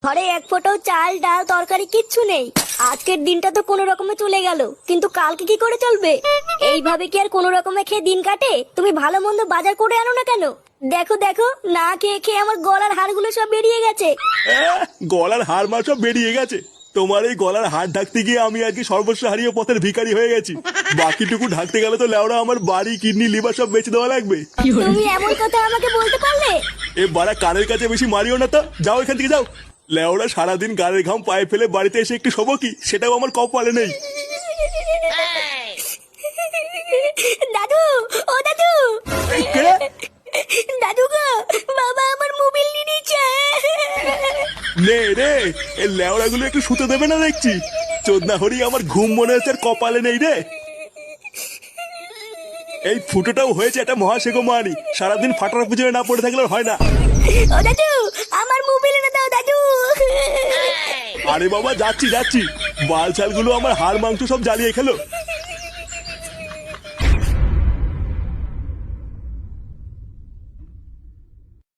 ঘরে এক ফোঁটাও চাল ডাল তরকারি কিচ্ছু নেই। আজকের দিনটা তো কোনো রকমে চলে গেল, কিন্তু কালকে কি করে চলবে? এইভাবে কি আর কোনো রকমে খেয়ে দিন কাটে? তুমি ভালো মন্দ বাজার করে আনো না কেন? দেখো দেখো, না খেয়ে খেয়ে আমার গলার হাড়গুলো সব বেরিয়ে গেছে। গলার হাড় মার সব বেরিয়ে গেছে? তোমার এই গলার হাড় ঢাকতে গিয়ে আমি আজকে সর্বস্ব হারিয়ে পথের ভিখারি হয়ে গেছি। বাকিটুকু ঢাকতে গেলে তো লেওড়া আমার বাড়ি কিডনি লিভার সব বেঁচে দেওয়া লাগবে। তুমি এমন কথা আমাকে বলতে পারলে? এ বাড়া কানের কাছে বেশি মারিও না তো, যাও এখান থেকে যাও। লেওড়া সারাদিন গানের ঘাম পায়ে ফেলে বাড়িতে এসে একটু শোবো কি, সেটাও আমার কপালে নেই। দাদু, ও দাদু, এই কে? দাদু গো, বাবা আমার মোবাইল নিয়ে নিচ্ছে। নে রে, এই লেওড়া গুলো একটু শুতে দেবে না দেখছি। চোদনা হরি আমার ঘুম মনে হচ্ছে আর কপালে নেই রে। এই ফুটোটাও হয়েছে একটা মহাশেখো মানি, সারাদিন ফাটার পুজোয় না পড়ে থাকলে হয় না। ও দাদু, আমার মোবাইল এনে দাও দাদু। আরে বাবা যাচ্ছি যাচ্ছি, বাল ছাল গুলো আমার হাড় মাংস সব জ্বালিয়ে খেলো।